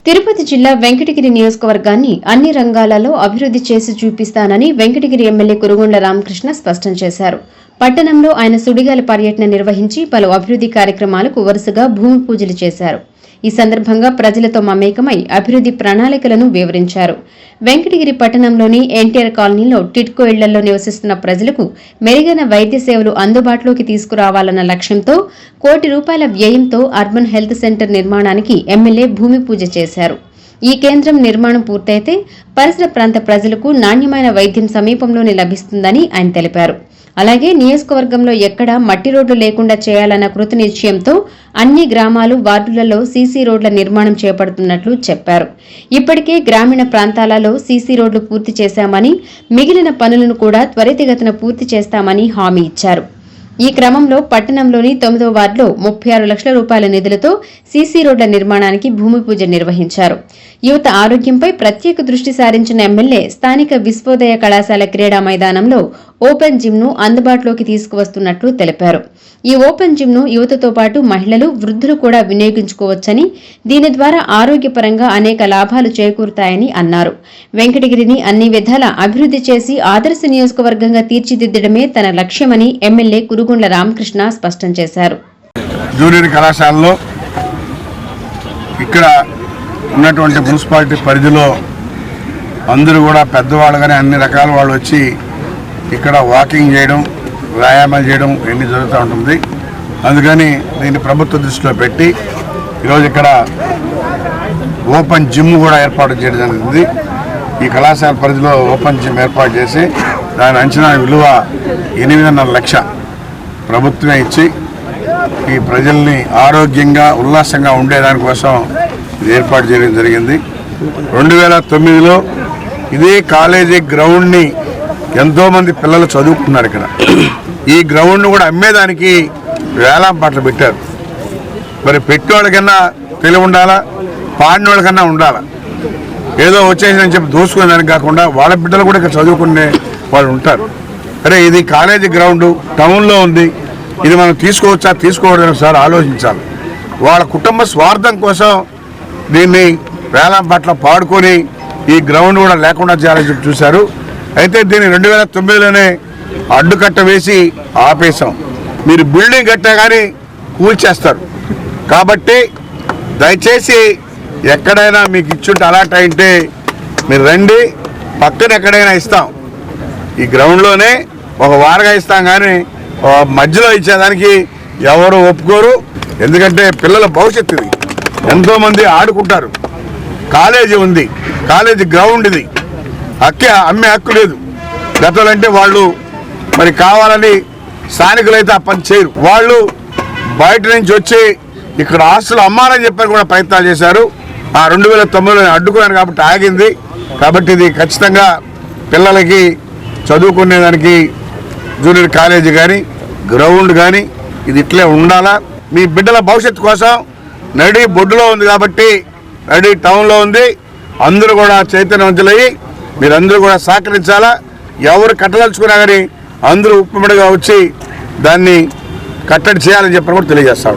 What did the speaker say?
తిరుపతి జిల్లా వెంకటగిరి నియోజకవర్గాన్ని అన్ని రంగాలలో అభివృద్ధి చేసి చూపిస్తానని వెంకటగిరి ఎమ్మెల్యే కురుగొండ్ల రామకృష్ణ స్పష్టం చేశారు. పట్టణంలో ఆయన సుడిగాలి పర్యటన నిర్వహించి పలు అభివృద్ధి కార్యక్రమాలకు వరుసగా భూమి పూజలు చేశారు. ఈ సందర్భంగా ప్రజలతో మమేకమై అభివృద్ధి ప్రణాళికలను వివరించారు. వెంకటగిరి పట్టణంలోని ఎన్టీఆర్ కాలనీలో టిడ్కో ఇళ్లలో నివసిస్తున్న ప్రజలకు మెరుగైన వైద్య సేవలు అందుబాటులోకి తీసుకురావాలన్న లక్ష్యంతో ₹1,00,00,000 వ్యయంతో అర్బన్ హెల్త్ సెంటర్ నిర్మాణానికి ఎమ్మెల్యే భూమి పూజ చేశారు. ఈ కేంద్రం నిర్మాణం పూర్తయితే పరిసర ప్రాంత ప్రజలకు నాణ్యమైన వైద్యం సమీపంలోనే లభిస్తుందని ఆయన తెలిపారు. అలాగే నియోజకవర్గంలో ఎక్కడా మట్టి రోడ్లు లేకుండా చేయాలన్న కృతనిశ్చయంతో అన్ని గ్రామాలు వార్డులలో సీసీ రోడ్ల నిర్మాణం చేపడుతున్నట్లు చెప్పారు. ఇప్పటికే గ్రామీణ ప్రాంతాలలో సీసీ రోడ్లు పూర్తి చేశామని మిగిలిన పనులను కూడా త్వరితగతిన పూర్తి చేస్తామని హామీ ఇచ్చారు. ఈ క్రమంలో పట్టణంలోని 9వ వార్డులో ₹36 లక్షల నిధులతో సీసీ రోడ్ల నిర్మాణానికి భూమి పూజ నిర్వహించారు. యువత ఆరోగ్యంపై ప్రత్యేక దృష్టి సారించిన ఎమ్మెల్యే స్థానిక విశ్వోదయ కళాశాల క్రీడా మైదానంలో ఓపెన్ జిమ్ ను అందుబాటులోకి తీసుకువస్తున్నట్లు తెలిపారు. ఈ ఓపెన్ జిమ్ ను యువతతో పాటు మహిళలు, వృద్ధులు కూడా వినియోగించుకోవచ్చని, దీని ద్వారా ఆరోగ్యపరంగా అనేక లాభాలు చేకూరుతాయని అన్నారు. వెంకటగిరిని అన్ని విధాలా అభివృద్ధి చేసి ఆదర్శ నియోజకవర్గంగా తీర్చిదిద్దడమే తన లక్ష్యమని ఎమ్మెల్యే కురుగొండ్ల రామకృష్ణ స్పష్టం చేశారు. జూనియర్ కళాశాలలో ఇక్కడ ఉన్నటువంటి మున్సిపాలిటీ పరిధిలో అందరూ కూడా పెద్దవాళ్ళు కానీ అన్ని రకాల వాళ్ళు వచ్చి ఇక్కడ వాకింగ్ చేయడం, వ్యాయామాలు చేయడం ఇవన్నీ జరుగుతూ ఉంటుంది. అందుకని దీన్ని ప్రభుత్వ దృష్టిలో పెట్టి ఈరోజు ఇక్కడ ఓపెన్ జిమ్ కూడా ఏర్పాటు చేయడం జరిగింది. ఈ కళాశాల పరిధిలో ఓపెన్ జిమ్ ఏర్పాటు చేసి దాని అంచనా విలువ 8.5 లక్షలు ప్రభుత్వమే ఇచ్చి ఈ ప్రజల్ని ఆరోగ్యంగా ఉల్లాసంగా ఉండేదానికోసం ఇది ఏర్పాటు చేయడం జరిగింది. 2009లో ఇదే కాలేజీ గ్రౌండ్ని ఎంతోమంది పిల్లలు చదువుకున్నారు. ఇక్కడ ఈ గ్రౌండ్ను కూడా అమ్మేదానికి వేలం పాటలు పెట్టారు. మరి పెట్టేవాళ్ళకన్నా తెలివి ఉండాలా, పాడినోళ్ళకన్నా ఉండాలా. ఏదో వచ్చేసిందని చెప్పి దోసుకునే దానికి కాకుండా వాళ్ళ బిడ్డలు కూడా ఇక్కడ చదువుకునే వాళ్ళు ఉంటారు. అరే ఇది కాలేజీ గ్రౌండ్ టౌన్లో ఉంది, ఇది మనం తీసుకోవచ్చా తీసుకోవడం సార్ ఆలోచించాలి. వాళ్ళ కుటుంబ స్వార్థం కోసం దీన్ని వేలం పట్ల పాడుకొని ఈ గ్రౌండ్ కూడా లేకుండా చేయాలని చెప్పి చూశారు. అయితే దీన్ని 2009లోనే అడ్డుకట్ట వేసి ఆపేశాం. మీరు బిల్డింగ్ కట్టా కానీ కూల్చేస్తారు. కాబట్టి దయచేసి ఎక్కడైనా మీకు ఇచ్చుంటే అలాట్ అయింటే మీరు రండి, పక్కన ఎక్కడైనా ఇస్తాం. ఈ గ్రౌండ్లోనే ఒక వారగా ఇస్తాం కానీ మధ్యలో ఇచ్చేదానికి ఎవరు ఒప్పుకోరు. ఎందుకంటే పిల్లల భవిష్యత్తు ఇది, ఎంతోమంది ఆడుకుంటారు. కాలేజీ ఉంది, కాలేజీ గ్రౌండ్ ఇది, అమ్మే హక్కు లేదు. గతంలో అంటే వాళ్ళు మరి కావాలని స్థానికులైతే ఆ పని చేయరు. వాళ్ళు బయట నుంచి వచ్చి ఇక్కడ ఆస్తులు అమ్మాలని చెప్పని కూడా ప్రయత్నాలు చేశారు. ఆ 2009లో అడ్డుకున్నాను కాబట్టి ఆగింది. కాబట్టి ఇది ఖచ్చితంగా పిల్లలకి చదువుకునేదానికి జూనియర్ కాలేజీ కానీ గ్రౌండ్ కానీ ఇది ఇట్లే ఉండాలా. మీ బిడ్డల భవిష్యత్తు కోసం నడి బొడ్డులో ఉంది కాబట్టి నడి టౌన్లో ఉంది. అందరూ కూడా చైతన్యవంతులయ్యి మీరందరూ కూడా సహకరించాలా. ఎవరు కట్టదలుచుకున్నా కానీ అందరూ ఉప్పమిడిగా వచ్చి దాన్ని కట్టడి చేయాలని చెప్పని కూడా తెలియజేస్తాం.